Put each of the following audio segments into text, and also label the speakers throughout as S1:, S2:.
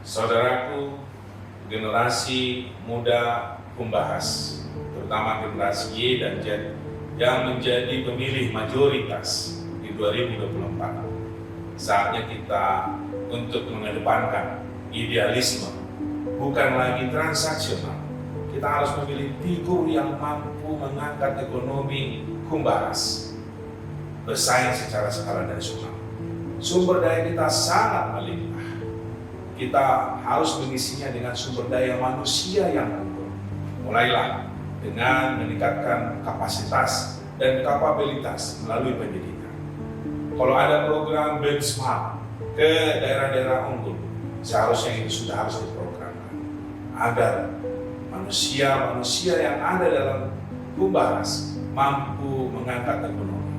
S1: Saudaraku, generasi muda Kumbahas, terutama generasi Y dan Z yang menjadi pemilih mayoritas di 2024. Saatnya kita untuk mengedepankan idealisme, bukan lagi transaksional. Kita harus memilih figur yang mampu mengangkat ekonomi Kumbahas, bersaing secara skala nasional. Sumber daya kita sangat melimpah. Kita harus mengisinya dengan sumber daya manusia yang unggul. Mulailah dengan meningkatkan kapasitas dan kapabilitas melalui pendidikan. Kalau ada program benchmark ke daerah-daerah unggul, seharusnya itu sudah harus diprogramkan agar manusia-manusia yang ada dalam Kumbahas mampu mengangkat ekonomi.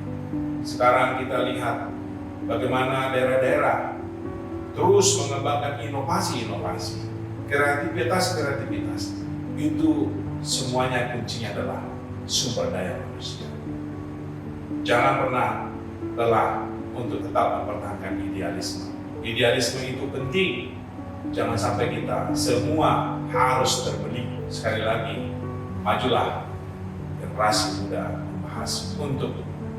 S1: Sekarang kita lihat bagaimana daerah-daerah terus mengembangkan inovasi-inovasi, kreativitas. Itu semuanya kuncinya adalah sumber daya manusia. Jangan pernah lelah untuk tetap mempertahankan idealisme. Idealisme itu penting. Jangan sampai kita semua harus terbeli. Sekali lagi, majulah generasi muda Kumbahas untuk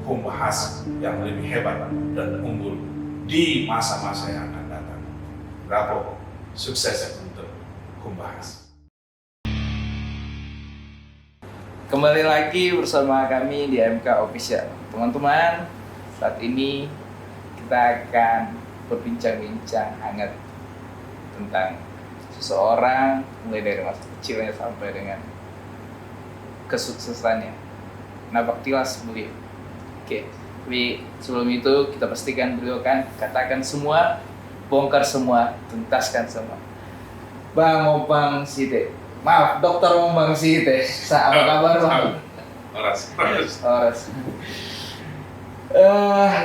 S1: Kumbahas yang lebih hebat dan unggul di masa-masa yang akan datang. Bravo, sukses untuk Kumbahas.
S2: Kembali lagi bersama kami di MK Official. Teman-teman, saat ini kita akan berbincang-bincang hangat tentang seseorang, mulai dari masa kecilnya sampai dengan kesuksesannya. Nabaktilas beliau. Oke, tapi sebelum itu kita pastikan beliau kan katakan semua, bongkar semua, tuntaskan semua. Bang Opang Site, maaf Dokter Opang Site, apa kabar Bang? Oras.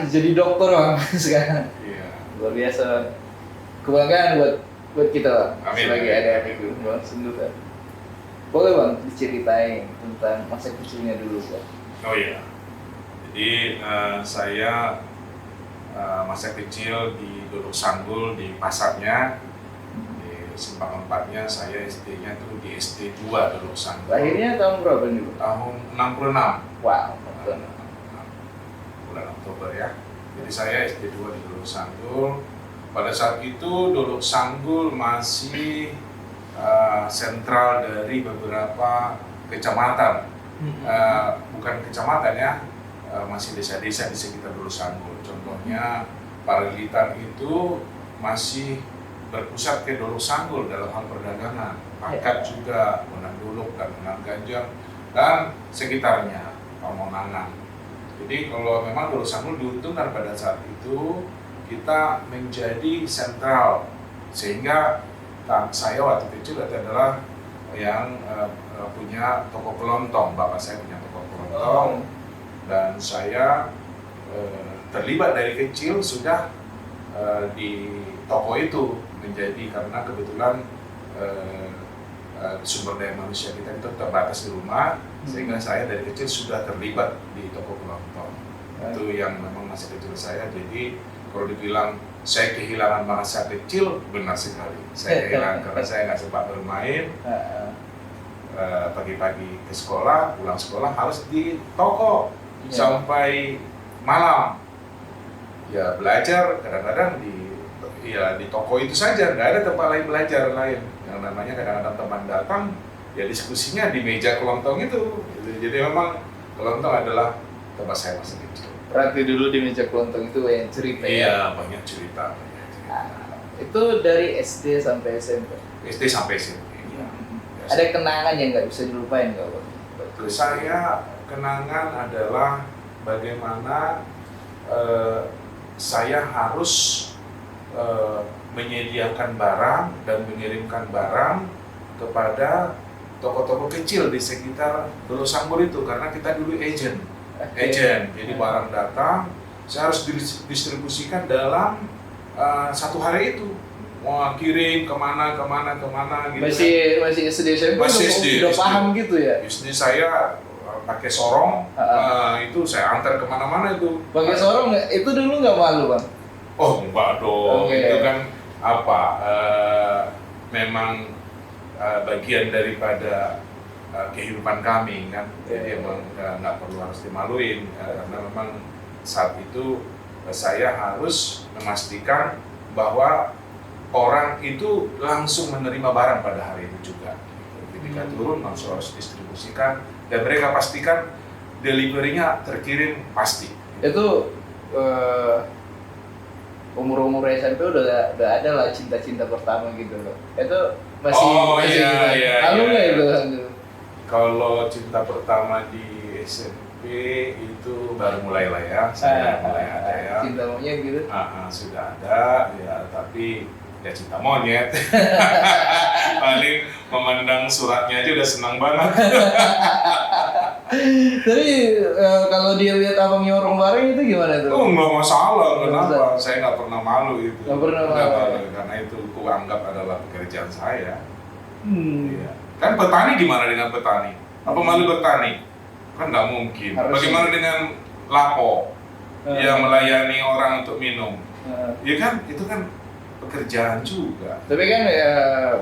S2: Jadi dokter Bang sekarang.
S1: Iya.
S2: Luar biasa. Kebanggaan buat kita Bang.
S1: Amin.
S2: Sebagai adik-adik Bang Sendut. Boleh Bang diceritain tentang masa kecilnya dulu Bang?
S1: Oh iya. Jadi saya masa kecil di Dodok Sanggul di pasarnya, di Simpang 4-nya saya SD-nya tuh di SD 2 Dodok Sanggul.
S2: Lahirnya tahun berapa nih Bang?
S1: Tahun 66.
S2: Wow,
S1: bulan Oktober ya. Jadi saya SD 2 di Dodok Sanggul. Pada saat itu Dodok Sanggul masih sentral dari beberapa kecamatan, bukan kecamatan ya, masih desa-desa di sekitar Dodok Sanggul. Contohnya Parilitan itu masih berpusat ke Dodok Sanggul dalam hal perdagangan, Pakat juga, Monanduluk dan Monangganjang dan sekitarnya, Pamonangan. Jadi kalau memang Dodok Sanggul diuntungkan pada saat itu kita menjadi sentral, sehingga saya waktu kecil adalah yang punya toko kelontong. Bapak saya punya toko kelontong dan saya terlibat dari kecil sudah di toko itu, menjadi karena kebetulan sumber daya manusia kita itu terbatas di rumah, sehingga saya dari kecil sudah terlibat di toko kelontong. Itu yang memang masa kecil saya. Jadi kalau dibilang saya kehilangan masa kecil, benar sekali. Saya kehilangan karena saya nggak sempat bermain. Pagi-pagi ke sekolah, pulang sekolah harus di toko sampai malam. Ya belajar kadang-kadang di toko itu saja, nggak ada tempat lain belajar lain. Yang namanya kadang-kadang teman datang, ya diskusinya di meja kelontong itu. Jadi memang kelontong adalah tempat saya masa kecil.
S2: Berarti dulu di meja kelontong itu banyak cerita ya?
S1: Iya, banyak cerita.
S2: Itu dari SD sampai SMP?
S1: SD sampai SMP. Ya.
S2: Ada kenangan yang nggak bisa dilupain nggak Bang?
S1: Saya kenangan adalah bagaimana saya harus menyediakan barang dan mengirimkan barang kepada toko-toko kecil di sekitar Dodok Sanggul itu, karena kita dulu agent. Jadi barang datang, saya harus distribusikan dalam satu hari itu. Mau kirim kemana gitu.
S2: Masih SD SMP udah paham gitu ya?
S1: SD saya pakai sorong, itu saya antar kemana-mana itu.
S2: Pakai sorong itu dulu nggak malu Bang?
S1: Oh enggak dong, itu kan memang bagian daripada kehidupan kami kan, jadi emang nggak perlu harus dimaluin karena memang saat itu saya harus memastikan bahwa orang itu langsung menerima barang pada hari itu juga. Ketika turun langsung harus distribusikan dan mereka pastikan delivery-nya terkirim pasti.
S2: Itu umur SMP udah ada lah cinta-cinta pertama gitu loh. Itu masih malu nggak itu?
S1: Kalau cinta pertama di SMP itu baru mulai lah ya, saya mulai ada ya.
S2: Cinta monyet gitu?
S1: Sudah ada ya, tapi ya cinta monyet. Paling memandang suratnya aja udah senang banget.
S2: Tapi kalau dia lihat abang nyorong bareng itu gimana tuh?
S1: Oh nggak masalah, kenapa? Saya nggak pernah malu itu.
S2: Nggak pernah malu.
S1: Karena itu aku anggap adalah pekerjaan saya. Iya. Kan petani gimana dengan petani? Apa malu bertani? Kan nggak mungkin. Bagaimana dengan lapo yang melayani orang untuk minum? Ya kan, itu kan pekerjaan juga.
S2: Tapi kan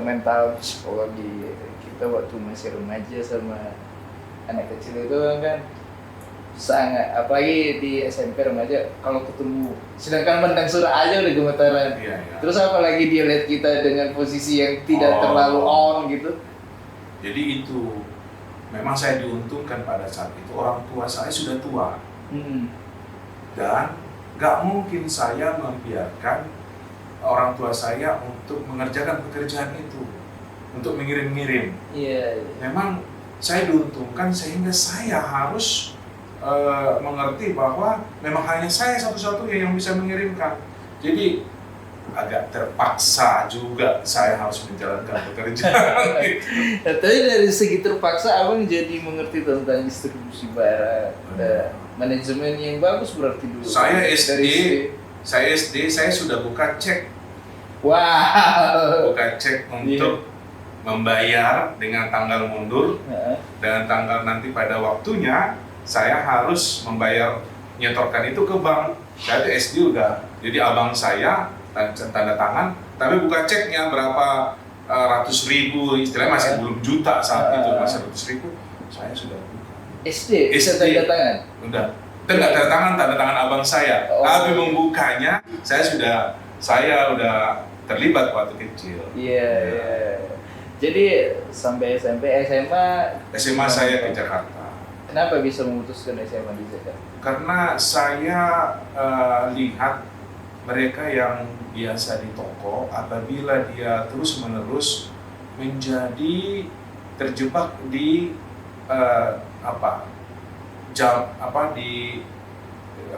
S2: mental psikologi kita waktu masih remaja sama anak kecil itu kan sangat, apalagi di SMP remaja kalau ketemu sedangkan pandang surah aja udah gemetaran.
S1: Iya.
S2: Terus apalagi dia lihat kita dengan posisi yang tidak terlalu on gitu.
S1: Jadi itu memang saya diuntungkan pada saat itu orang tua saya sudah tua dan nggak mungkin saya membiarkan orang tua saya untuk mengerjakan pekerjaan itu, untuk mengirim-ngirim.
S2: Iya.
S1: Memang saya diuntungkan sehingga saya harus mengerti bahwa memang hanya saya satu-satunya yang bisa mengirimkan. Jadi agak terpaksa juga saya harus menjalankan pekerjaan gitu.
S2: Tapi dari segi terpaksa abang jadi mengerti tentang distribusi barang, manajemen yang bagus berarti dulu.
S1: Saya SD, saya sudah buka cek.
S2: Wow.
S1: Buka cek untuk membayar dengan tanggal mundur, dengan tanggal nanti pada waktunya saya harus membayar, nyetorkan itu ke bank. Saya itu SD udah, jadi abang saya tanda tangan, tapi buka ceknya berapa ratus ribu, istilahnya masih belum juta saat itu, masih ratus ribu, saya sudah buka.
S2: SD? Tanda tangan?
S1: Udah, tanda tangan abang saya, tapi membukanya saya udah terlibat waktu kecil.
S2: Iya. Jadi sampai SMP, SMA
S1: saya ke Jakarta.
S2: Kenapa bisa memutuskan SMA di Jakarta?
S1: Karena saya lihat mereka yang biasa di toko, apabila dia terus-menerus menjadi terjebak di di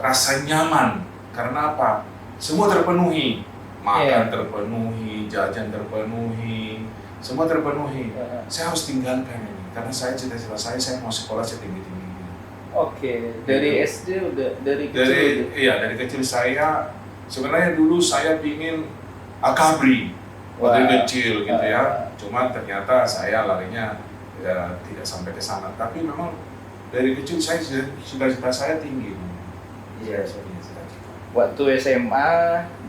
S1: rasa nyaman. Karena apa? Semua terpenuhi, makan terpenuhi, jajan terpenuhi, semua terpenuhi. Saya harus tinggalkan ini, karena cita-cita saya mau sekolah setinggi-tinggi.
S2: Oke, dari SD udah dari
S1: kecil saya sebenarnya dulu saya pingin akabri waktu kecil gitu ya. Cuman ternyata saya larinya tidak sampai ke sana. Tapi memang dari kecil cita-cita saya tinggi.
S2: Iya. Waktu SMA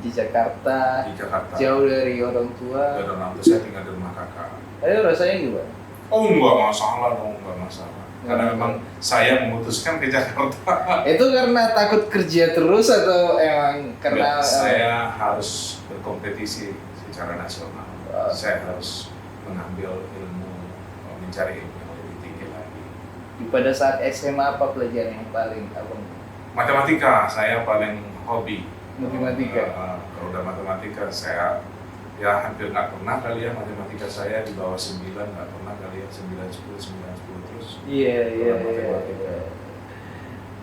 S2: di Jakarta. Jauh dari orang tua.
S1: Dari orang tua, saya tinggal di rumah kakak.
S2: Rasanya gimana?
S1: Oh enggak masalah dong, enggak masalah. Karena memang saya memutuskan ke Jakarta.
S2: Itu karena takut kerja terus atau emang karena
S1: saya harus berkompetisi secara nasional. Saya harus mengambil ilmu, mencari ilmu yang lebih tinggi lagi.
S2: Pada saat SMA apa pelajaran yang paling abang?
S1: Matematika, saya paling hobi.
S2: Matematika.
S1: Kalau udah matematika saya hampir nggak pernah kali ya, matematika saya di bawah 9 nggak pernah kali ya, 9, 10 terus.
S2: Iya.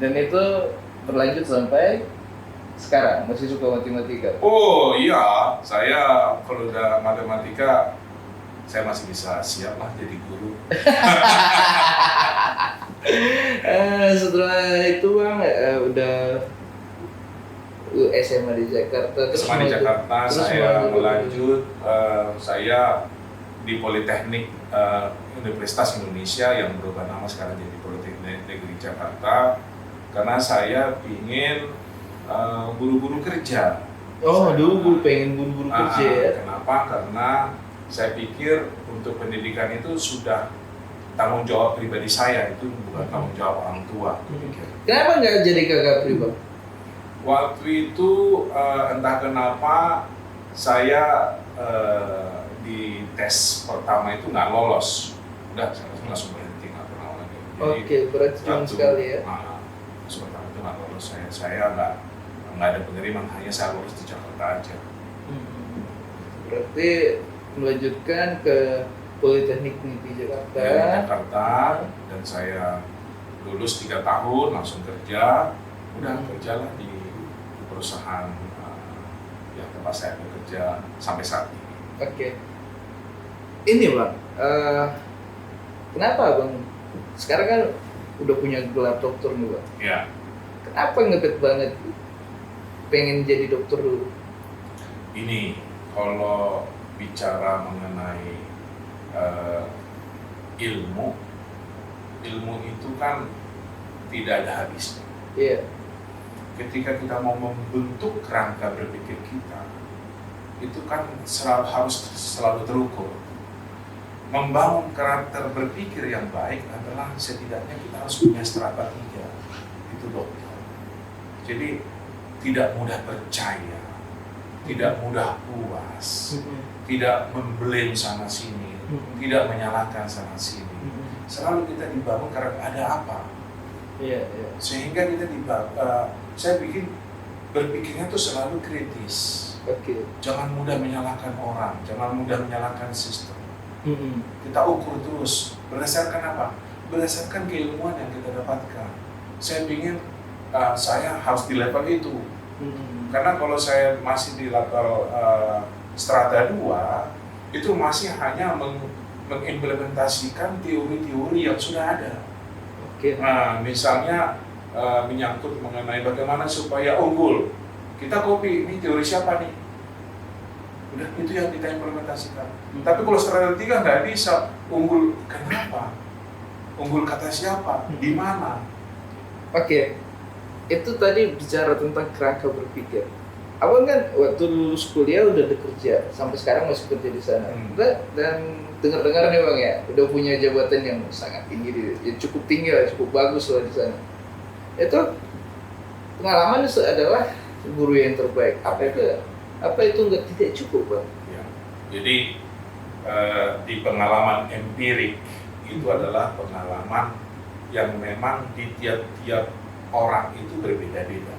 S2: Dan itu berlanjut sampai sekarang masih suka matematika?
S1: Oh iya, saya kalau udah matematika saya masih bisa siap lah jadi guru.
S2: Setelah itu bang udah SMA di Jakarta.
S1: SMA di Jakarta saya melanjut, saya di Politeknik Universitas Indonesia yang berubah nama sekarang jadi Politeknik Negeri Jakarta, karena saya ingin buru-buru kerja.
S2: Dulu pengen buru-buru kerja ya?
S1: Kenapa? Karena saya pikir untuk pendidikan itu sudah tanggung jawab pribadi saya, itu bukan tanggung jawab orang tua.
S2: Kenapa nggak jadi kakak pribadi?
S1: Waktu itu entah kenapa saya di tes pertama itu nggak lolos, udah saya langsung berhenti, nggak pernah lagi.
S2: Oke, berat sekali ya.
S1: Pertama itu nggak lolos, saya nggak ada penerimaan, hanya saya lulus di Jakarta aja.
S2: Berarti melanjutkan ke Politeknik di Jakarta.
S1: Di Jakarta, dan saya lulus 3 tahun langsung kerja, udah kerjalah di perusahaan yang tempat saya bekerja sampai saat ini.
S2: Oke. Ini Bang, kenapa Bang? Sekarang kan udah punya gelar dokter nih Bang.
S1: Ya.
S2: Kenapa ngebet banget pengen jadi dokter dulu?
S1: Ini kalau bicara mengenai ilmu itu kan tidak ada habisnya.
S2: Iya.
S1: Ketika kita mau membentuk kerangka berpikir kita, itu kan harus selalu terukur. Membangun karakter berpikir yang baik adalah setidaknya kita harus punya strata 3, itu dokter. Jadi tidak mudah percaya, tidak mudah puas, tidak memblame sana sini, tidak menyalahkan sana sini. Selalu kita dibangun karena ada apa.
S2: Iya.
S1: Sehingga kita saya bikin berpikirnya tuh selalu kritis.
S2: Oke.
S1: Jangan mudah menyalahkan orang, jangan mudah menyalahkan sistem. Kita ukur terus berdasarkan apa? Berdasarkan keilmuan yang kita dapatkan. Saya ingin saya harus di level itu. Karena kalau saya masih di level strata 2, itu masih hanya mengimplementasikan teori-teori yang sudah ada.
S2: Oke.
S1: Nah, misalnya menyangkut mengenai bagaimana supaya unggul. Kita copy, ini teori siapa nih? Udah, itu yang kita implementasikan. Tapi kalau strata 3 nggak bisa, unggul kenapa? Unggul kata siapa? Di mana?
S2: Oke. Itu tadi bicara tentang kerangka berpikir. Abang kan waktu lulus kuliah udah bekerja, sampai sekarang masih kerja di sana. Dan dengar-dengar nih Bang ya, udah punya jabatan yang sangat tinggi, ya cukup tinggi lah, cukup bagus lah di sana. Itu pengalaman itu adalah guru yang terbaik. Apa itu tidak cukup Bang?
S1: Ya. Jadi di pengalaman empirik itu adalah pengalaman yang memang di tiap-tiap orang itu berbeda-beda.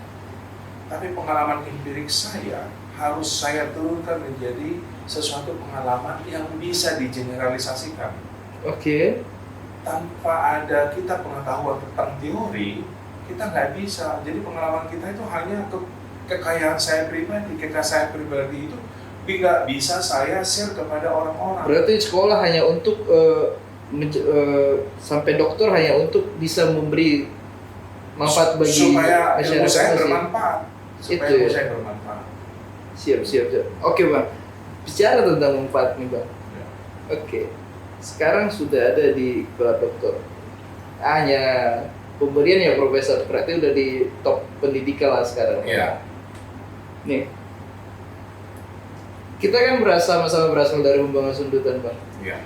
S1: Tapi pengalaman empirik saya harus saya turunkan menjadi sesuatu pengalaman yang bisa digeneralisasikan.
S2: Oke.
S1: Tanpa ada kita pengetahuan tentang teori, kita nggak bisa. Jadi pengalaman kita itu hanya kekayaan saya pribadi. Kekayaan saya pribadi itu nggak bisa saya share kepada orang-orang.
S2: Berarti sekolah hanya untuk sampai dokter hanya untuk bisa memberi manfaat bagi
S1: supaya
S2: masyarakat.
S1: Ilmu saya bermanfaat.
S2: Siap. Oke Bang, bicara tentang manfaat nih Bang.
S1: Ya.
S2: Oke, sekarang sudah ada di gelar dokter. Hanya pemberian ya profesor, berarti udah di top pendidikan lah sekarang.
S1: Iya.
S2: Nih, kita kan sama-sama berasal dari Humbangan Sundutan Bang.
S1: Iya.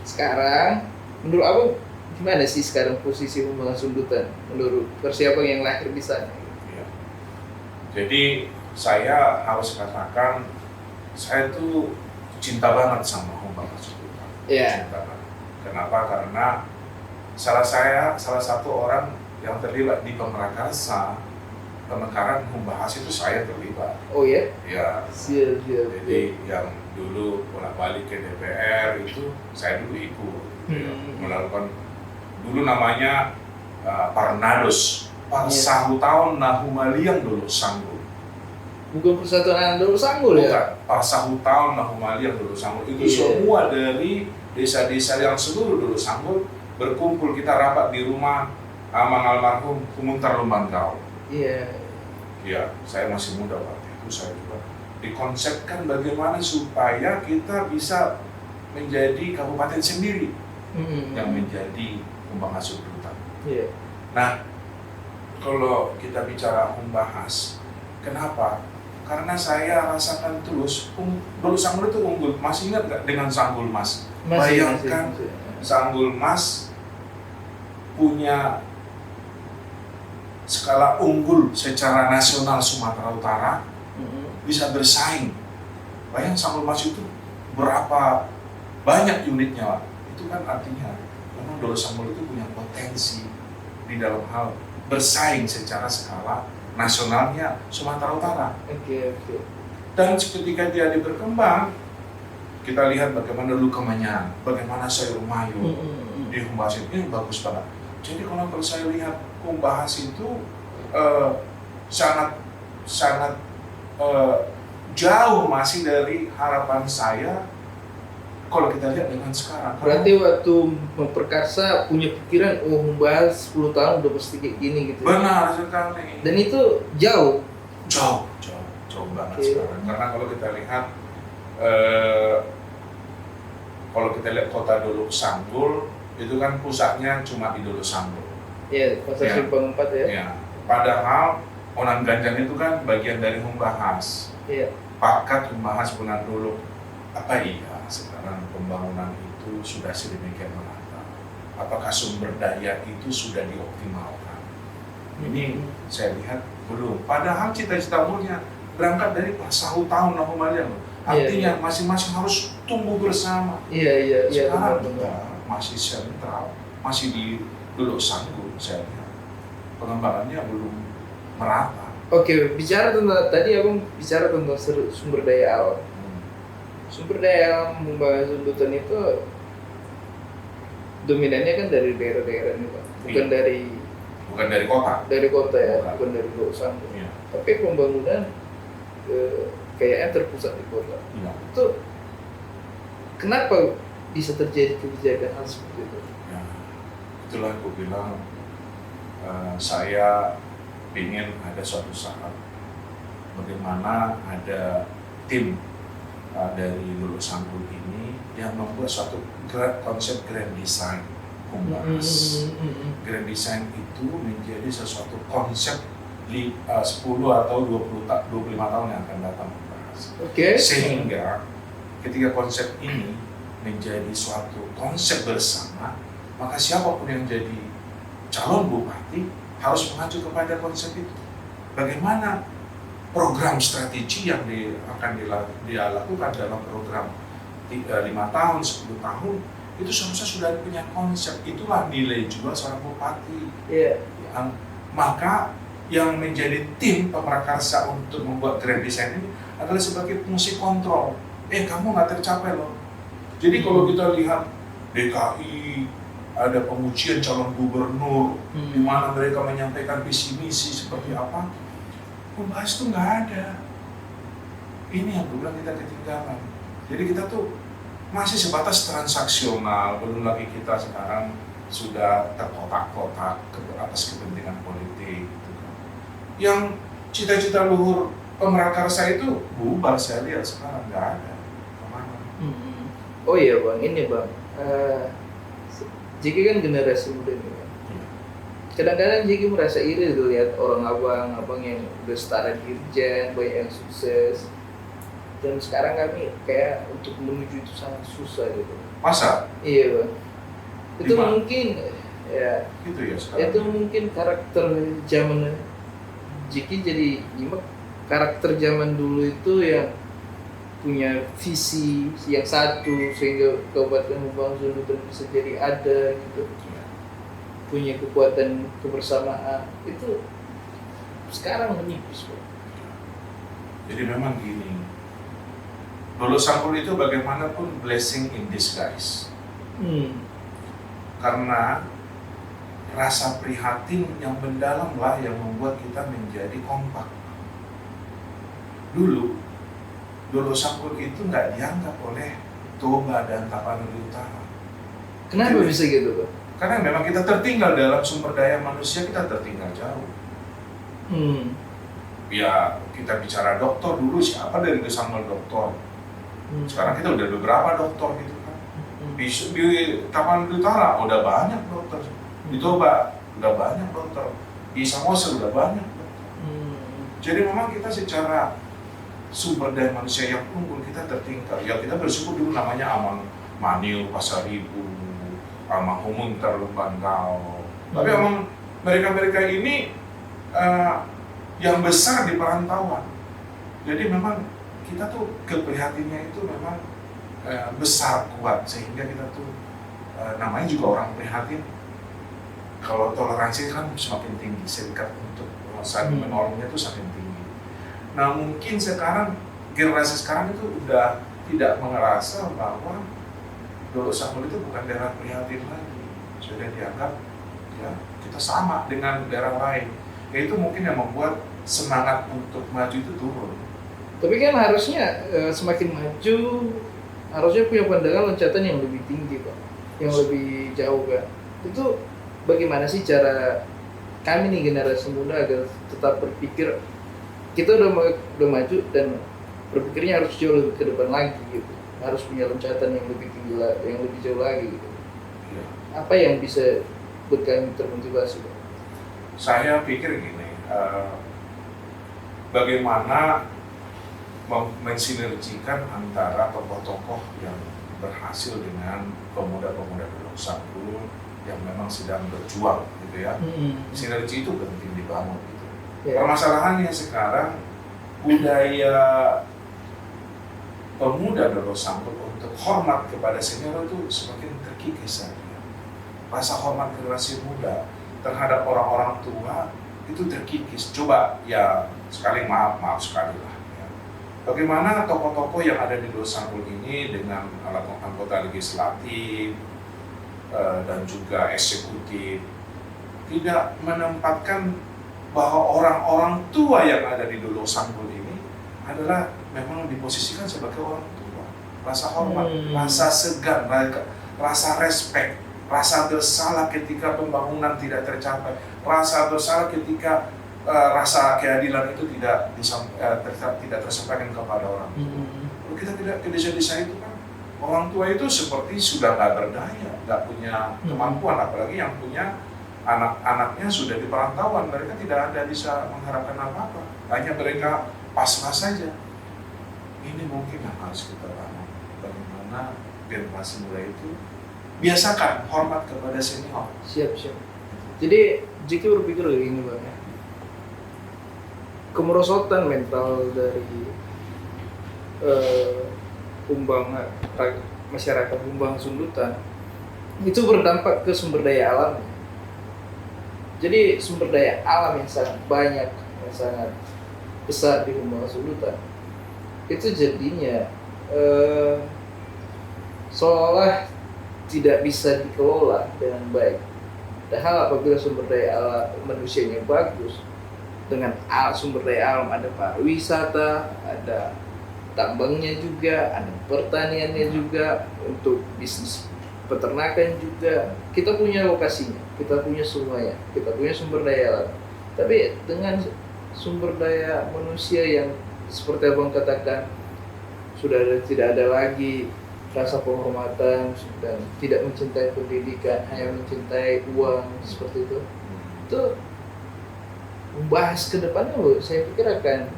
S2: Sekarang, menurut Abang gimana sih sekarang posisi Humbangan Sundutan menurut persiapan yang lahir di sana?
S1: Ya. Jadi saya harus katakan saya tuh cinta banget sama Humbangan Sundutan.
S2: Iya.
S1: Cinta banget. Kenapa? Karena salah satu orang yang terlibat di pemekaran Humbahas itu saya terlibat.
S2: Oh ya?
S1: Ya.
S2: Siap.
S1: Jadi yang dulu bolak-balik ke DPR itu saya dulu ikut. Melakukan dulu namanya Parnados, Parsahutaun Nahumaliang dulu Sanggul.
S2: Bukan Persatuan Dulu Sanggul ya?
S1: Bukan, Parsahutaun Nahumaliang dulu Sanggul. Itu semua dari desa-desa yang seluruh dulu Sanggul berkumpul, kita rapat di rumah Amang almarhum Kumuntar Lumbangkau.
S2: Iya.
S1: Ya, saya masih muda waktu itu, saya juga dikonsepkan bagaimana supaya kita bisa menjadi kabupaten sendiri yang menjadi Humbangan Sundutan.
S2: Iya.
S1: Nah, kalau kita bicara Humbahas, kenapa? karena saya rasakan terus Dolo Sanggul itu unggul. Masih ingat nggak dengan Sanggul Mas? Bayangkan Sanggul Mas punya skala unggul secara nasional Sumatera Utara, bisa bersaing. Bayang Sanggul Mas itu berapa banyak unitnya, Pak. Itu kan artinya memang Dolo Sanggul itu punya potensi di dalam hal bersaing secara skala nasionalnya Sumatera Utara.
S2: Oke.
S1: Dan ketika dia berkembang, kita lihat bagaimana dulu Kemenyan, bagaimana Sayur Mayur di Humbahas ini bagus banget. Jadi kalau saya lihat Humbahas itu sangat jauh masih dari harapan saya kalau kita lihat dengan sekarang.
S2: Berarti waktu memperkasa punya pikiran, Humbahas 10 tahun udah pasti kayak gini gitu.
S1: Benar sekali.
S2: Dan itu jauh banget
S1: sekarang. Karena kalau kita lihat kota Dolo Sanggul itu kan pusatnya cuma di Dolo Sanggul.
S2: Iya, pasar Simpang 4 ya.
S1: Ya. Padahal Onan Ganjang itu kan bagian dari Humbahas.
S2: Iya.
S1: Pakat Humbahas Punan Dolo. Apa iya sekarang pembangunan itu sudah sedemikian merata? Apakah sumber daya itu sudah dioptimalkan? Ini saya lihat belum. Padahal cita-cita umurnya berangkat dari Pasahu tahun Nahumayan. Artinya masing-masing harus tumbuh bersama.
S2: Iya.
S1: Sekarang kita masih sentral, masih di Dolo Sanggul. Saya lihat pengembangannya belum merata.
S2: Oke, bicara tentang tadi abang bicara tentang sumber daya alam. Sumber daya alam Humbahas Sundutan itu dominannya kan dari daerah-daerah ini, Pak. Bukan dari
S1: kota.
S2: Dari kota ya, bukan dari Dolo Sanggul.
S1: Iya.
S2: Tapi pembangunan kayaknya terpusat di kota.
S1: Iya.
S2: Itu kenapa bisa terjadi kebijakan hal seperti itu?
S1: Ya, itulah aku bilang saya ingin ada suatu saat bagaimana ada tim dari Dolo Sanggul ini yang membuat suatu konsep grand design Humbahas. Grand design itu menjadi sesuatu konsep 10 atau 25 tahun yang akan datang Humbahas. Sehingga ketika konsep ini menjadi suatu konsep bersama, maka siapapun yang jadi calon bupati harus mengacu kepada konsep itu. Bagaimana program strategi yang akan dia lakukan dalam program 5 tahun, 10 tahun, itu seharusnya sudah punya konsep. Itulah nilai jual seorang bupati.
S2: Iya.
S1: Maka yang menjadi tim pemrakarsa untuk membuat grand design ini adalah sebagai fungsi kontrol. Kamu nggak tercapai loh. Jadi kalau kita lihat DKI, ada pengujian calon gubernur, di mana mereka menyampaikan visi misi seperti apa, Humbahas itu nggak ada. Ini yang gue bilang kita ketinggalan. Jadi kita tuh masih sebatas transaksional, belum lagi kita sekarang sudah terkotak-kotak atas kepentingan politik. Gitu kan. Yang cita-cita luhur pemrakarsa itu bubar, saya lihat sekarang nggak ada. Kemana?
S2: Oh iya Bang, ini Bang. Jiki kan generasi muda nih Bang. Kadang-kadang Jiki merasa iri tuh lihat orang abang yang udah setara dirjen, banyak yang sukses. Dan sekarang kami kayak untuk menuju itu sangat susah gitu.
S1: Masa?
S2: Iya Bang. Itu
S1: Dimana?
S2: mungkin ya.
S1: Gitu ya sekarang.
S2: Itu mungkin karakter zaman Jiki jadi nyimak karakter zaman dulu itu yang punya visi yang satu sehingga Kabupaten Humbahas Sundutan bisa jadi ada gitu, punya kekuatan kebersamaan itu sekarang menipis Bang.
S1: Jadi memang gini, Dolo Sanggul itu bagaimanapun blessing in disguise. Karena rasa prihatin yang mendalam lah yang membuat kita menjadi kompak. Dulu Dolo Sanggul itu nggak dianggap oleh Toba dan Tapanuli Utara.
S2: Kenapa bisa gitu Pak?
S1: Karena memang kita tertinggal dalam sumber daya manusia, kita tertinggal jauh. Ya kita bicara dokter dulu, siapa dari Dolo Sanggul dokter? Sekarang kita udah beberapa dokter gitu kan. Di Tapanuli Utara udah banyak dokter. Di Toba udah banyak dokter. Di Samosir udah banyak dokter. Jadi memang kita secara sumber daya manusia yang unggul kita tertinggal. Ya kita bersyukur dulu namanya Amang Maniu, Pasaribu, Amang Humunter, Lumbantau. Tapi emang mereka-mereka ini yang besar di perantauan. Jadi memang kita tuh keprihatinnya itu memang besar kuat sehingga kita tuh namanya juga orang prihatin. Kalau toleransi kan semakin tinggi, sedekat untuk saling menolongnya itu semakin tinggi. Nah mungkin sekarang generasi sekarang itu udah tidak merasa bahwa Dolok Sanggul itu bukan daerah prihatin lagi, sudah dianggap ya kita sama dengan daerah lain. Ya itu mungkin yang membuat semangat untuk maju itu turun.
S2: Tapi kan harusnya semakin maju harusnya punya pandangan loncatan yang lebih tinggi Pak, yang lebih jauh kan. Itu bagaimana sih cara kami nih generasi muda agar tetap berpikir kita udah maju dan berpikirnya harus jauh lebih ke depan lagi gitu, harus punya loncatan yang lebih tinggi, yang lebih jauh lagi gitu.
S1: Ya.
S2: Apa yang bisa buat kami termotivasi Pak?
S1: Saya pikir gini, bagaimana mensinergikan antara tokoh-tokoh yang berhasil dengan pemuda-pemuda Dolok Sanggul yang memang sedang berjuang gitu ya. Sinergi itu penting dibangun gitu. Permasalahannya sekarang budaya pemuda Dolok Sanggul untuk hormat kepada senior itu semakin terkikis saja. Rasa hormat generasi muda terhadap orang-orang tua itu terkikis. Coba ya sekali maaf sekali lah. Ya. Bagaimana tokoh-tokoh yang ada di Dolok Sanggul ini dengan anggota legislatif dan juga eksekutif tidak menempatkan bahwa orang-orang tua yang ada di Dolok Sanggul ini adalah memang diposisikan sebagai orang tua. Rasa hormat, rasa segan, rasa respect, rasa bersalah ketika pembangunan tidak tercapai, rasa bersalah ketika rasa keadilan itu tidak tersampaikan kepada orang tua. Kalau kita tidak ke desa-desa itu kan orang tua itu seperti sudah nggak berdaya, nggak punya kemampuan, apalagi yang punya anak-anaknya sudah di perantauan, mereka tidak ada bisa mengharapkan apa-apa, hanya mereka pasrah saja. Ini mungkin yang harus kita bangun, bagaimana generasi muda itu biasakan hormat kepada senior.
S2: Siap. Jadi Jiki berpikir begini Bang ya, kemerosotan mental dari masyarakat Humbang Sundutan itu berdampak ke sumber daya alam. Jadi sumber daya alam yang sangat banyak, yang sangat besar di Humbang Sundutan itu jadinya seolah tidak bisa dikelola dengan baik. Padahal apabila sumber daya alam manusianya bagus, dengan sumber daya alam ada pariwisata, ada tambangnya juga, ada pertaniannya juga, untuk bisnis peternakan juga, kita punya lokasinya, kita punya semuanya, kita punya sumber daya alam. Tapi dengan sumber daya manusia yang seperti Abang katakan sudah tidak ada lagi rasa penghormatan dan tidak mencintai pendidikan, hanya mencintai uang seperti itu membahas ke depannya saya pikir akan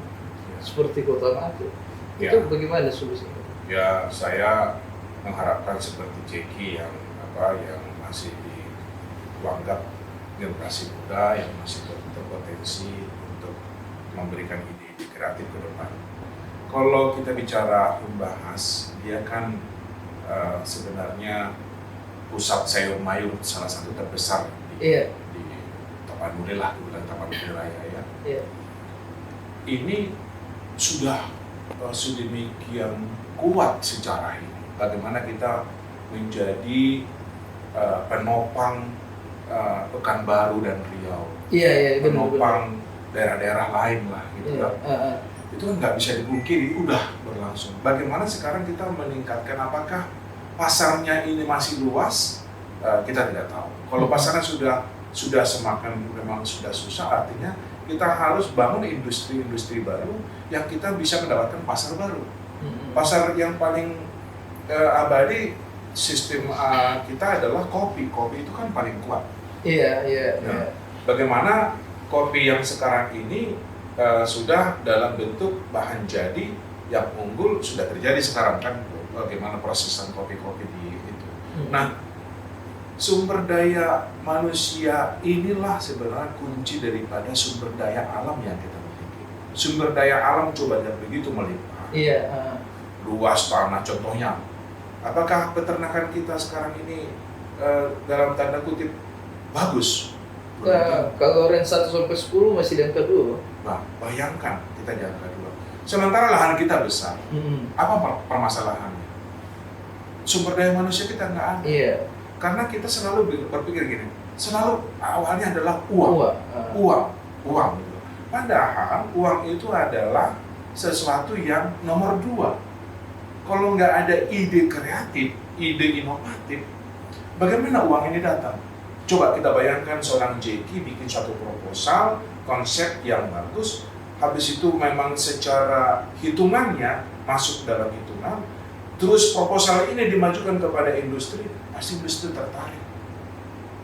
S2: seperti Kota Mati. Itu bagaimana solusinya?
S1: Ya saya mengharapkan seperti Jeki yang masih dianggap generasi muda yang masih berpotensi untuk memberikan ide-ide kreatif ke depan. Kalau kita bicara membahas, dia kan sebenarnya pusat sayur mayur salah satu terbesar di Tapanuli lah, dibilang Tapanuli Raya ya. Ini sudah sedemikian kuat sejarah ini. Bagaimana kita menjadi penopang Pekanbaru dan Riau, penopang daerah-daerah lain lah gitu kan. Itu kan nggak bisa dipungkiri, udah berlangsung. Bagaimana sekarang kita meningkatkan, apakah pasarnya ini masih luas? Kita tidak tahu. Kalau pasarnya sudah semakin memang sudah susah, artinya kita harus bangun industri-industri baru yang kita bisa mendapatkan pasar baru. Pasar yang paling abadi sistem kita adalah kopi. Kopi itu kan paling kuat.
S2: Iya.
S1: Bagaimana kopi yang sekarang ini sudah dalam bentuk bahan jadi yang unggul sudah terjadi sekarang kan, bagaimana prosesan kopi-kopi di itu. Nah, sumber daya manusia inilah sebenarnya kunci daripada sumber daya alam yang kita miliki. Sumber daya alam coba lihat begitu melimpah.
S2: Iya.
S1: Luas tanah contohnya. Apakah peternakan kita sekarang ini dalam tanda kutip bagus?
S2: Kalau range 1 sampai 10 masih di angka 2.
S1: Nah, bayangkan kita di angka 2. Sementara lahan kita besar. Apa permasalahannya? Sumber daya manusia kita nggak ada.
S2: Iya.
S1: Karena kita selalu berpikir gini, selalu awalnya adalah uang. Uang gitu. Padahal uang itu adalah sesuatu yang nomor 2. Kalau nggak ada ide kreatif, ide inovatif, bagaimana uang ini datang? Coba kita bayangkan seorang Jeki bikin satu proposal, konsep yang bagus, habis itu memang secara hitungannya masuk dalam hitungan, terus proposal ini dimajukan kepada industri, pasti industri tertarik.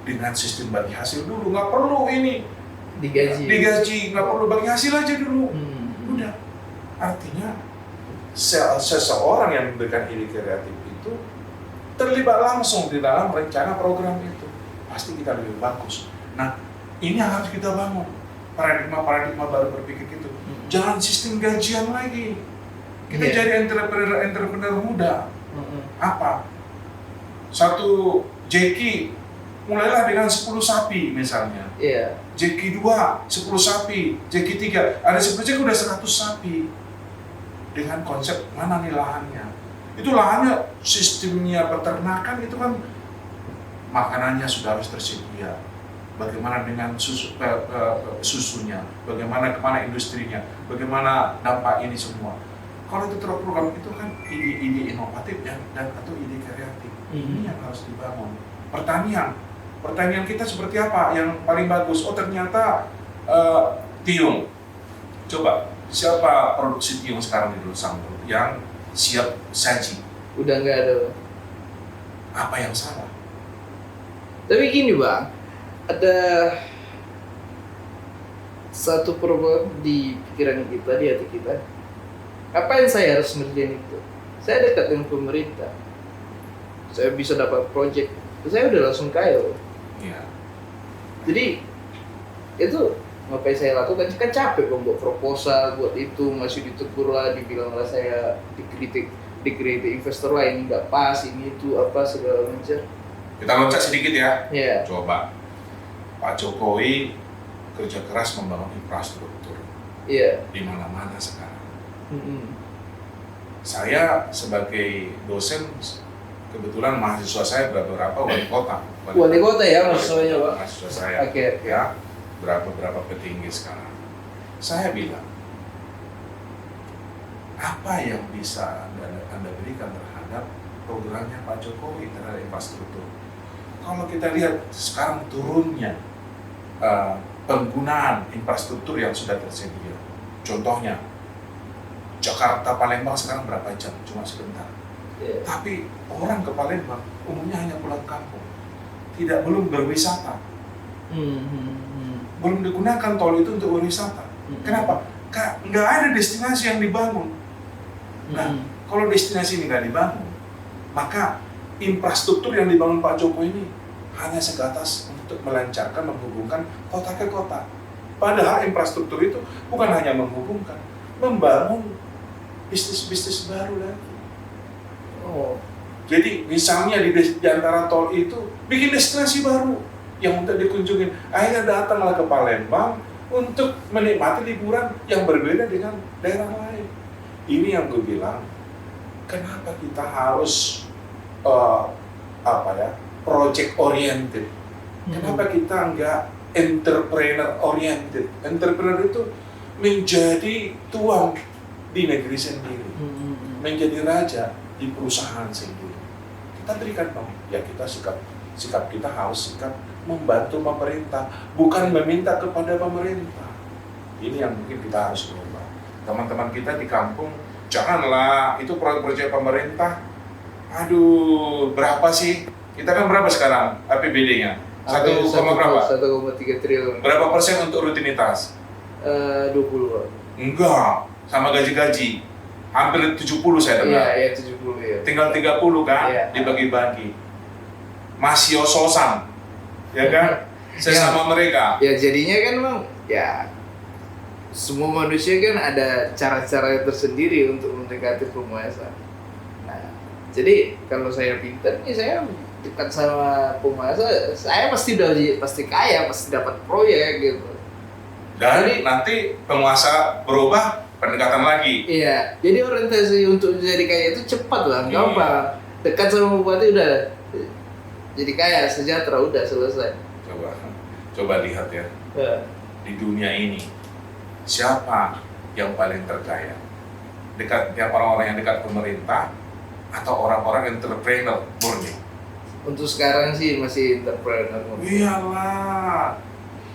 S1: Dengan sistem bagi hasil dulu, nggak perlu ini digaji, nggak perlu bagi hasil aja dulu. Udah, artinya seseorang yang memberikan ide kreatif itu terlibat langsung di dalam rencana program itu. Pasti kita lebih bagus. Nah, ini yang harus kita bangun. Paradigma baru berpikir gitu. Jangan sistem gajian lagi. Kita jadi entrepreneur muda. Apa? Satu Jeki mulailah dengan 10 sapi misalnya. Jeki 2, 10 sapi. Jeki 3, ada 10 Jeki udah 100 sapi. Dengan konsep mana nih lahannya? Itu lahannya sistemnya peternakan itu kan makanannya sudah harus tersedia. Bagaimana dengan susunya? Bagaimana kemana industrinya? Bagaimana dampak ini semua? Kalau itu terprogram itu kan ide-ide inovatif ya, dan atau ide kreatif. Ini yang harus dibangun. Pertanian kita seperti apa? Yang paling bagus? Oh ternyata tiung. Coba siapa produksi tiung sekarang di Sanggul yang siap saji?
S2: Udah nggak ada.
S1: Apa yang salah?
S2: Tapi gini Bang, ada satu problem di pikiran kita, di hati kita. Apa yang saya harus ngerjain itu? Saya dekat dengan pemerintah, saya bisa dapat project, saya udah langsung kaya loh.
S1: Iya.
S2: Jadi itu ngapain saya lakukan? Kan capek membuat proposal, buat itu masih ditegur lah, dibilang lah saya dikritik investor lain nggak pas, ini itu apa segala macam.
S1: Kita loncat sedikit ya.
S2: Iya.
S1: Coba Pak Jokowi kerja keras membangun infrastruktur.
S2: Iya.
S1: Di mana-mana sekarang. Saya sebagai dosen, kebetulan mahasiswa saya beberapa wali kota.
S2: Wali kota ya mahasiswanya Pak.
S1: Mahasiswa saya.
S2: Oke.
S1: Ya, berapa petinggi sekarang. Saya bilang, apa yang bisa Anda berikan terhadap programnya Pak Jokowi terhadap infrastruktur? Kalau kita lihat sekarang turunnya penggunaan infrastruktur yang sudah tersedia. Contohnya, Jakarta Palembang sekarang berapa jam? Cuma sebentar. Tapi orang ke Palembang umumnya hanya pulang kampung, belum berwisata. Belum digunakan tol itu untuk berwisata. Kenapa? Nggak ada destinasi yang dibangun. Nah, kalau destinasi ini nggak dibangun, maka infrastruktur yang dibangun Pak Jokowi ini hanya sebatas untuk melancarkan, menghubungkan kota ke kota. Padahal infrastruktur itu bukan hanya menghubungkan, membangun bisnis-bisnis baru lagi. Jadi misalnya di antara tol itu bikin destinasi baru yang untuk dikunjungin. Akhirnya datanglah ke Palembang untuk menikmati liburan yang berbeda dengan daerah lain. Ini yang gue bilang, kenapa kita harus project oriented? Kenapa kita enggak entrepreneur oriented? Entrepreneur itu menjadi tuan di negeri sendiri, menjadi raja di perusahaan sendiri. Kita berikan dong, ya kita sikap kita harus sikap membantu pemerintah, bukan meminta kepada pemerintah. Ini yang mungkin kita harus berubah. Teman-teman kita di kampung, janganlah itu proyek pemerintah. Aduh, berapa sih? Kita kan berapa sekarang APBD-nya? 1, berapa?
S2: 1,3 triliun.
S1: Berapa persen untuk rutinitas?
S3: 20 Bang.
S1: Enggak, sama gaji-gaji. Hampir 70 saya dengar.
S3: Iya 70 ya.
S1: Tinggal 30 kan,
S3: Iya.
S1: dibagi-bagi. Masih ososan, ya kan? Sesama mereka.
S3: Ya jadinya kan Bang, ya semua manusia kan ada cara-cara tersendiri untuk mendekati penguasa. Nah, jadi kalau saya pintar nih, saya dekat sama penguasa, saya pasti kaya, pasti dapat proyek gitu.
S1: Dan
S3: Jadi-
S1: nanti penguasa berubah, pendekatan lagi.
S3: Iya, jadi orientasi untuk jadi kaya itu cepat lah, gampang. Dekat sama bupati udah jadi kaya, sejahtera, udah selesai.
S1: Coba lihat ya, di dunia ini siapa yang paling terkaya? Orang-orang yang dekat pemerintah atau orang-orang entrepreneur murni?
S3: Untuk sekarang sih masih entrepreneur.
S1: Iyalah,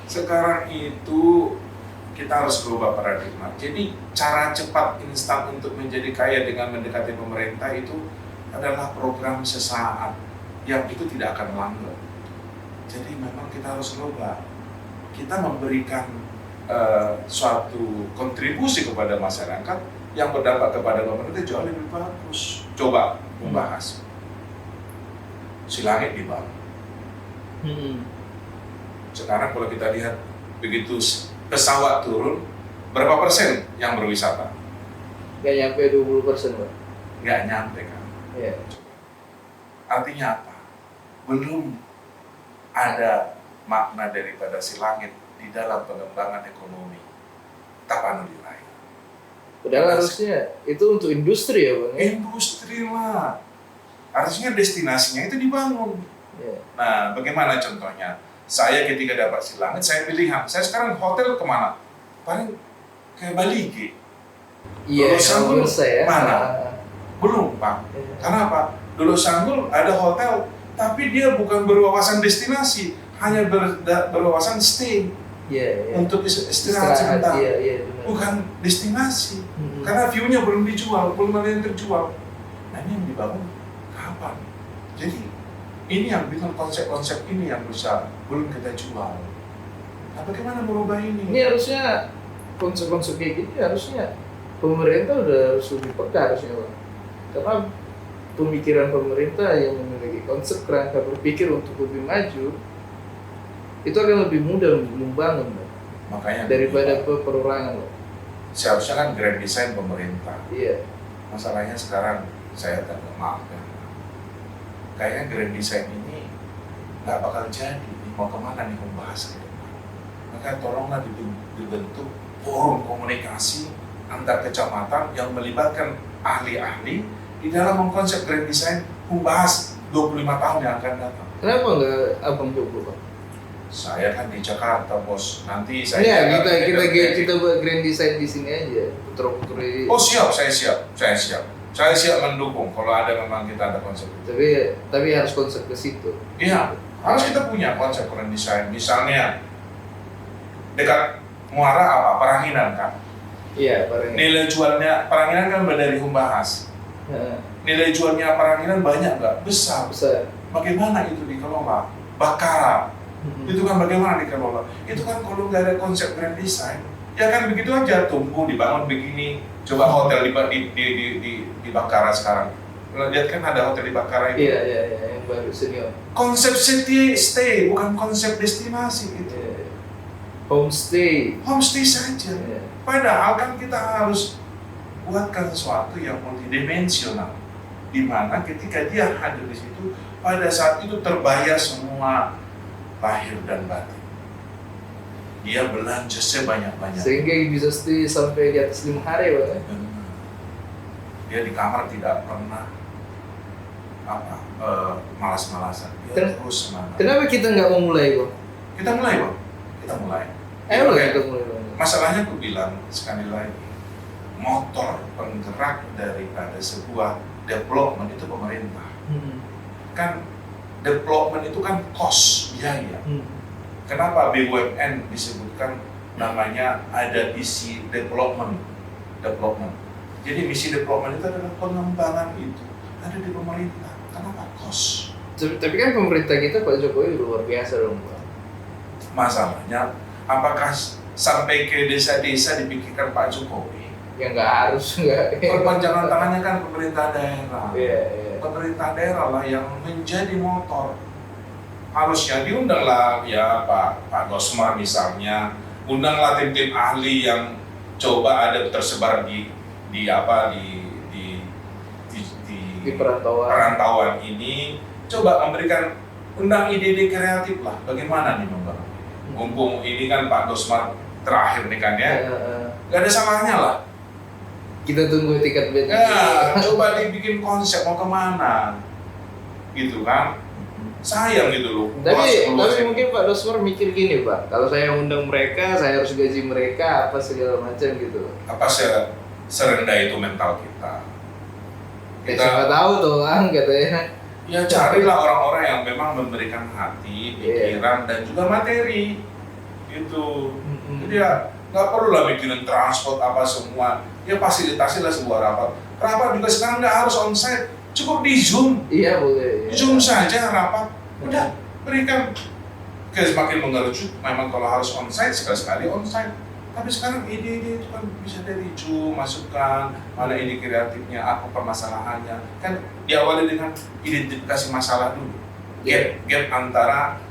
S1: sekarang itu kita harus berubah paradigma. Jadi cara cepat instan untuk menjadi kaya dengan mendekati pemerintah itu adalah program sesaat yang itu tidak akan langgeng. Jadi memang kita harus berubah. Kita memberikan suatu kontribusi kepada masyarakat yang berdampak kepada pemerintah jauh lebih bagus. Coba membahas. Si langit dibangun. Sekarang kalau kita lihat begitu pesawat turun, berapa persen yang berwisata?
S3: Gak nyampe 20% Pak.
S1: Nggak nyampe kan?
S3: Iya.
S1: Artinya apa? Belum ada makna daripada si langit di dalam pengembangan ekonomi Tapanuli-Raya.
S3: Padahal harusnya itu untuk industri ya Bang ya?
S1: Industri lah. Harusnya destinasinya itu dibangun.
S3: Iya.
S1: Nah, bagaimana contohnya? Saya ketika dapat si langit, saya pilihan. Saya sekarang hotel kemana? Paling ke Bali, G.
S3: Iya,
S1: Dulu Sanggul
S3: kalau saya
S1: mana? Belum, Pak. Karena apa? Dulu Sanggul ada hotel, tapi dia bukan berwawasan destinasi, hanya berwawasan stay
S3: Iya, iya.
S1: untuk istirahat sebentar.
S3: Iya, benar.
S1: Bukan destinasi.
S3: Mm-mm.
S1: Karena view-nya belum dijual, belum ada yang terjual. Nah, ini yang dibangun kapan? Jadi ini yang bikin konsep-konsep ini yang bisa belum kita jual. Nah, bagaimana merubah ini?
S3: Ini harusnya konsep-konsep kayak gini harusnya pemerintah udah harus lebih peka harusnya Bang. Karena pemikiran pemerintah yang memiliki konsep kerangka berpikir untuk lebih maju itu akan lebih mudah membangun Bang,
S1: Makanya
S3: daripada perorangan Bang.
S1: seharusnya kan grand design pemerintah.
S3: Iya.
S1: Masalahnya sekarang saya tak maaf ya. Kayaknya grand design ini nggak bakal jadi. Mau kemana nih membahas ke depan? Maka tolonglah dibentuk forum komunikasi antar kecamatan yang melibatkan ahli-ahli di dalam mengkonsep grand design membahas 25 tahun yang akan datang.
S3: Kenapa nggak Abang coba Bang?
S1: Saya kan di Jakarta, Bos. Nanti
S3: Iya,
S1: saya
S3: kita buat grand design di sini aja. Putra-putri.
S1: Oh siap, saya siap. Saya siap mendukung kalau ada memang kita ada konsep itu.
S3: Tapi harus konsep ke situ.
S1: Iya, harus kita punya konsep grand design. Misalnya dekat Muara apa? Peranginan kan.
S3: Iya, barangnya.
S1: Nilai jualnya Peranginan kan dari Humbahas. Nilai jualnya Peranginan banyak nggak? Besar.
S3: Besar.
S1: Bagaimana itu dikelola? Bakara. Itu kan bagaimana dikelola? Itu kan kalau nggak ada konsep grand design, ya kan begitu aja, tumbuh dibangun begini. Coba hotel di Bakara sekarang. Lihat kan ada hotel di Bakara itu.
S3: Iya, yang baru senior.
S1: Konsep stay, bukan konsep destinasi gitu.
S3: Iya. Homestay.
S1: Homestay saja.
S3: Iya.
S1: Padahal kan kita harus buatkan sesuatu yang multidimensional, di mana ketika dia hadir di situ, pada saat itu terbayar semua lahir dan batin. Dia belanja sebanyak-banyak.
S3: Sehingga bisa stay sampai di atas 5 hari, Bang.
S1: Dia di kamar tidak pernah malas-malasan. Dia terus semangat.
S3: Kenapa kita nggak mau mulai, Bang?
S1: Kita mulai, Bang. Kita mulai.
S3: Kita mulai, Bang.
S1: Masalahnya aku bilang sekali lagi, motor penggerak daripada sebuah development itu pemerintah. Kan development itu kan cost, biaya. Kenapa BUMN disebutkan namanya ada misi development? Jadi misi development itu adalah pengembangan itu ada di pemerintah. Kenapa cost?
S3: Tapi kan pemerintah kita Pak Jokowi luar biasa dong, Pak.
S1: Masalahnya apakah sampai ke desa-desa dipikirkan Pak Jokowi.
S3: Ya nggak harus, nggak.
S1: Perpanjangan tangannya kan pemerintah daerah.
S3: Iya, iya.
S1: Pemerintah daerah lah yang menjadi motor. Harusnya diundanglah ya Pak Gosmar misalnya, undanglah tim-tim ahli yang coba ada tersebar di perantauan ini, coba memberikan undang ide-ide kreatif lah, bagaimana nih membangun. Mumpung ini kan Pak Gosmar terakhir nih kan ya, nggak ada salahnya lah.
S3: Kita tunggu tiket bed.
S1: Ya, coba dibikin konsep mau kemana, gitu kan? Sayang gitu loh.
S3: Tapi mungkin Pak Gosmar mikir gini Pak, kalau saya undang mereka, saya harus gaji mereka apa segala macam gitu.
S1: Apa serendah itu mental kita?
S3: Siapa tahu tuh kan katanya.
S1: Ya carilah orang-orang yang memang memberikan hati, pikiran dan juga materi, gitu. Jadi ya nggak perlu lah mikirin transport apa semua. Ya fasilitasilah sebuah rapat. Rapat juga sekarang nggak harus onsite, cukup di Zoom.
S3: Iya boleh.
S1: Zoom saja rapat, udah berikan. Semakin mengerucut, memang kalau harus onsite sekali-sekali onsite. Tapi sekarang ide-ide itu kan bisa dari Zoom, masukkan mana ide kreatifnya, apa permasalahannya. Kan diawali dengan identifikasi masalah dulu. Gap antara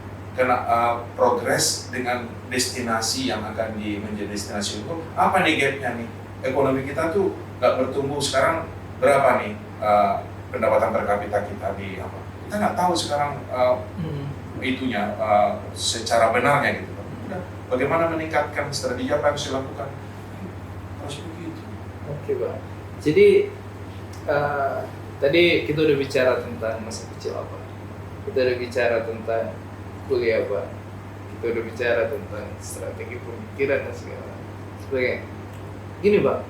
S1: progres dengan destinasi yang akan menjadi destinasi hukum. Apa nih gapnya nih? Ekonomi kita tuh nggak bertumbuh sekarang berapa nih pendapatan per kapita kita di apa? Kita nggak tahu sekarang itunya secara benarnya gitu. Udah, bagaimana meningkatkan strategi apa yang harus dilakukan? Harus begitu.
S3: Oke Pak. Jadi tadi kita udah bicara tentang masa kecil apa, kita udah bicara tentang kuliah Pak, kita udah bicara tentang strategi pemikiran dan segala sebagainya. Gini Pak,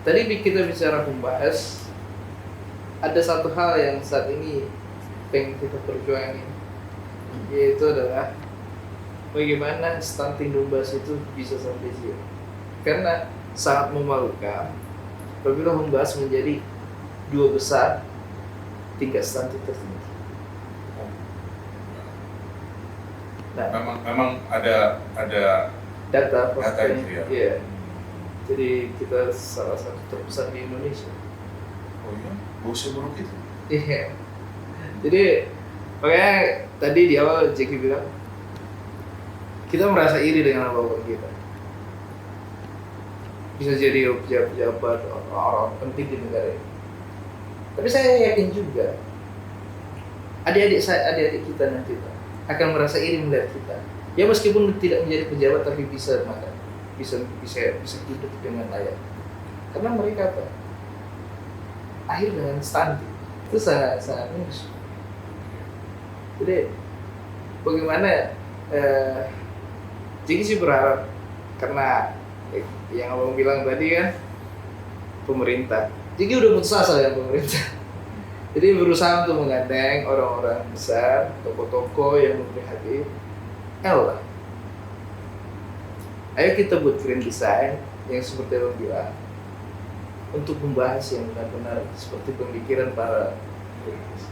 S3: tadi kita bicara membahas ada satu hal yang saat ini pengen kita perjuangin, yaitu adalah bagaimana stunting domba itu bisa sampai zero. Karena sangat memalukan apabila membahas menjadi 2 besar tingkat stunting tertinggi. Nah,
S1: memang ada
S3: data
S1: itu ya.
S3: Iya. Jadi kita salah satu terbesar di Indonesia.
S1: Oh iya, bosnya buruk itu.
S3: Iya. Jadi makanya tadi di awal Jeki bilang kita merasa iri dengan apa kita. Bisa jadi pejabat orang penting di negara ini. Tapi saya yakin juga adik-adik kita nanti akan merasa iri melihat kita. Ya meskipun tidak menjadi pejabat tapi bisa makan, bisa hidup dengan layak. Karena mereka apa? Akhir dengan stunting itu sangat miris. Jadi bagaimana Jeki sih berharap, karena yang abang bilang tadi kan pemerintah, Jeki udah putus asa ya pemerintah. Jadi berusaha untuk menggandeng orang-orang besar, toko-toko yang memprihatin. Lah, ayo kita buat grand design yang seperti abang bilang, untuk membahas yang benar-benar seperti pemikiran para politikus.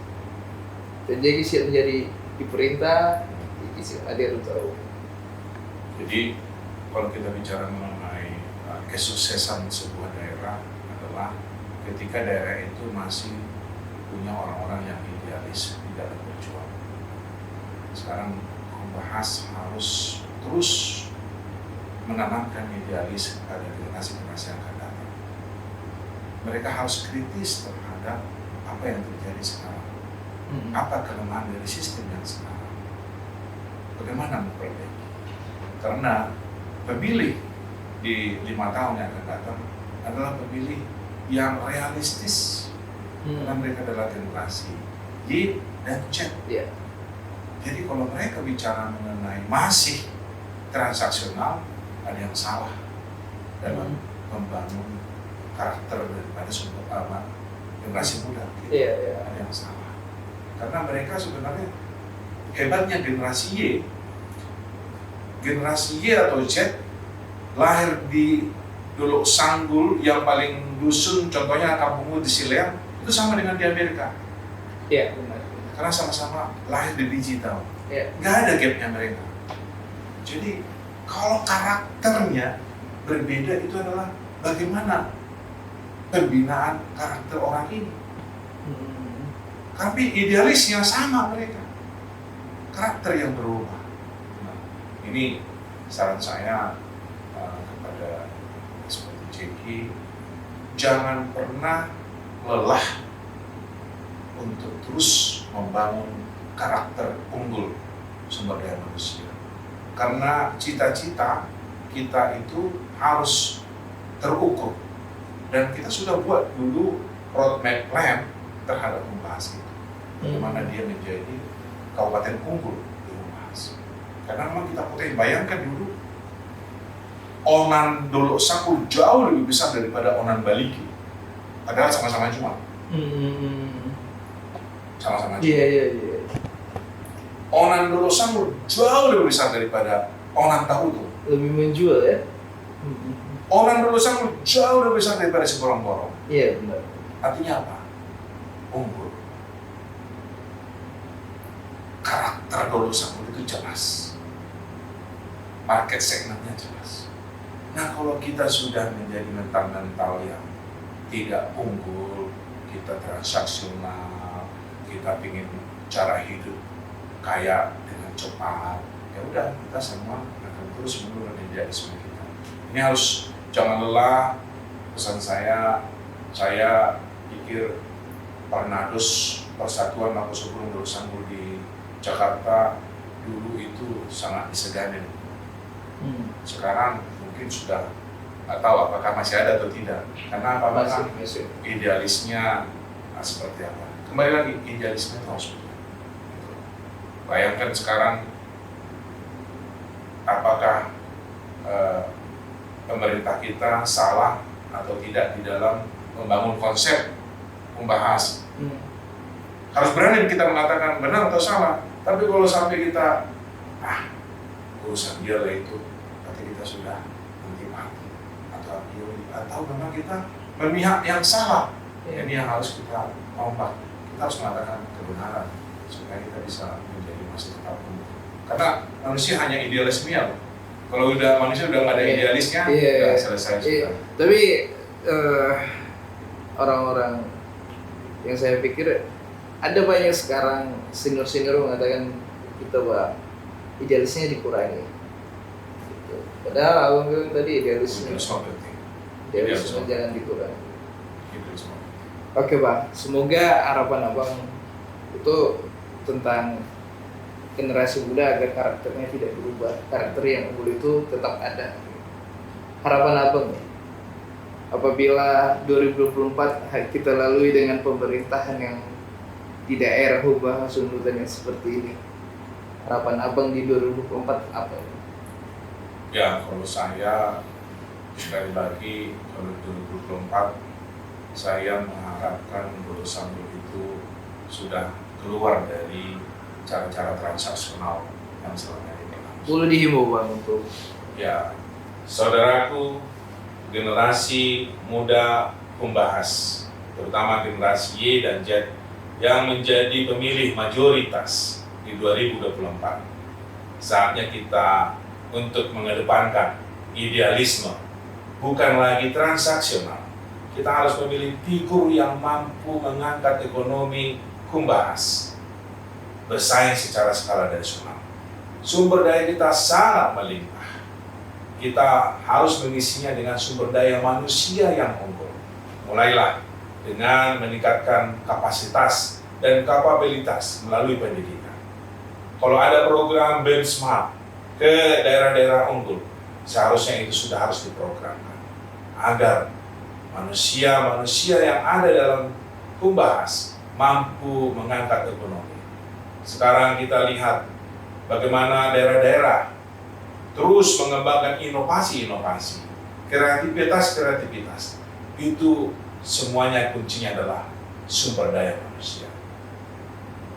S3: Dan Jeki siap menjadi di perintah, Jeki siap hadir untuk.
S1: Jadi kalau kita bicara mengenai kesuksesan sebuah daerah adalah ketika daerah itu masih punya orang-orang yang idealis di dalam berjuang. Sekarang membahas harus terus menanamkan idealis pada generasi-generasi yang akan datang. Mereka harus kritis terhadap apa yang terjadi sekarang. Apa kelemahan dari sistem yang sekarang? Bagaimana memperbaiki? Karena pemilih di 5 tahun yang akan datang adalah pemilih yang realistis. Karena mereka adalah generasi Y dan Z.
S3: Yeah.
S1: Jadi kalau mereka bicara mengenai masih transaksional, ada yang salah dalam membangun karakter daripada sumber generasi muda. Gitu.
S3: Yeah.
S1: Ada yang salah. Karena mereka sebenarnya hebatnya generasi Y atau Z lahir di Dolok Sanggul yang paling dusun, contohnya kampungmu di Sileam, itu sama dengan di Amerika.
S3: Iya, benar.
S1: Karena sama-sama lahir di digital.
S3: Ya.
S1: Nggak ada gapnya mereka. Jadi kalau karakternya berbeda itu adalah bagaimana pembinaan karakter orang ini. Tapi idealisnya sama mereka. Karakter yang berubah. Nah, ini saran saya kepada seperti Jeki, jangan pernah lelah untuk terus membangun karakter unggul sumber daya manusia. Karena cita-cita kita itu harus terukur. Dan kita sudah buat dulu roadmap plan terhadap membahas itu. Bagaimana dia menjadi kabupaten unggul di Unghas. Karena memang kita potensi, bayangkan dulu Onan Dolok Sanggur jauh lebih besar daripada Onan Baliki. Padahal sama-sama cuma. Sama-sama cuma.
S3: Iya.
S1: Onan Dolok Sanggur jauh lebih besar daripada Onan Tahutu.
S3: Lebih menjual ya.
S1: Onan Dolok Sanggur jauh lebih besar daripada Seborong-Borong.
S3: Iya benar.
S1: Artinya apa? Unggul. Karakter Dolok Sanggur itu jelas. Market segmentnya jelas. Nah, kalau kita sudah menjadi mental-mental yang tidak unggul, kita transaksional, kita ingin cara hidup kaya dengan cepat, ya udah kita semua akan terus menurun idealisme kita. Ini harus jangan lelah. Pesan saya pikir Parnados Persatuan Mangkusubun Dolok Sanggur di Jakarta dulu itu sangat disegani. Sekarang mungkin sudah nggak tahu apakah masih ada atau tidak. Karena apakah
S3: Masih.
S1: idealisnya seperti apa? Kembali lagi, idealisme itu harus betul. Bayangkan sekarang apakah pemerintah kita salah atau tidak di dalam membangun konsep membahas. Harus berani kita mengatakan benar atau salah. Tapi kalau sampai kita urusan dia lah itu, berarti kita sudah mati atau memang kita memihak yang salah. Ini yang harus kita rompak. Kita harus mengatakan kebenaran supaya kita bisa menjadi masih tetap unggul. Karena manusia hanya idealisme. Kalau manusia udah nggak ada idealisnya, udah selesai sudah.
S3: Tapi orang-orang yang saya pikir ada banyak sekarang senior mengatakan kita idealisnya dikurangi. Gitu. Padahal abang bilang tadi idealisme jangan dikurangi. Oke Bang, semoga harapan abang itu tentang generasi muda agar karakternya tidak berubah, karakter yang unggul itu tetap ada. Harapan abang apabila 2024 kita lalui dengan pemerintahan yang di daerah Hubah Sundutan yang seperti ini, harapan abang di 2024 apa?
S1: Ya, kalau saya sekali lagi kalau 2024 saya mengharapkan Dolok Sanggur itu sudah keluar dari cara-cara transaksional yang selama ini berlangsung.
S3: Boleh dihimbau Bang untuk
S1: Ya, saudaraku, generasi muda Humbahas, terutama generasi Y dan Z yang menjadi pemilih mayoritas di 2024. Saatnya kita untuk mengedepankan idealisme, bukan lagi transaksional. Kita harus memilih figur yang mampu mengangkat ekonomi Humbahas, bersaing secara skala nasional. Sumber daya kita sangat melimpah. Kita harus mengisinya dengan sumber daya manusia yang unggul. Mulailah dengan meningkatkan kapasitas dan kapabilitas melalui pendidikan. Kalau ada program BEM Smart ke daerah-daerah unggul, seharusnya itu sudah harus diprogramkan agar manusia-manusia yang ada dalam Humbahas mampu mengangkat ekonomi. Sekarang kita lihat bagaimana daerah-daerah terus mengembangkan inovasi-inovasi, kreativitas. Itu semuanya kuncinya adalah sumber daya manusia.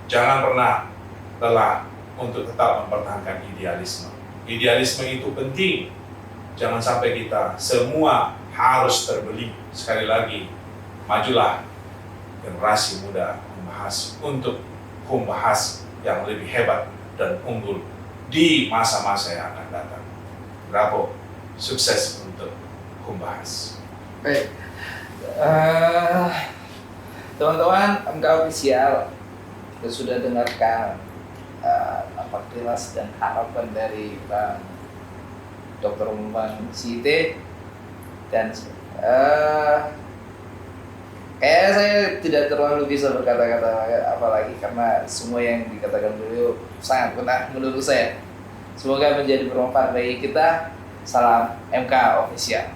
S1: Jangan pernah lelah untuk tetap mempertahankan idealisme. Idealisme itu penting. Jangan sampai kita semua harus terbeli. Sekali lagi, majulah generasi muda Humbahas untuk Humbahas yang lebih hebat dan unggul di masa-masa yang akan datang. Bravo, sukses untuk Humbahas.
S3: Baik.
S2: Teman-teman MK Official, kita sudah dengarkan napak-tilas dan harapan dari Bang Dr. Bambang Site, dan kayaknya saya tidak terlalu bisa berkata-kata apa lagi karena semua yang dikatakan beliau sangat benar menurut saya. Semoga menjadi bermanfaat bagi kita. Salam MK Official.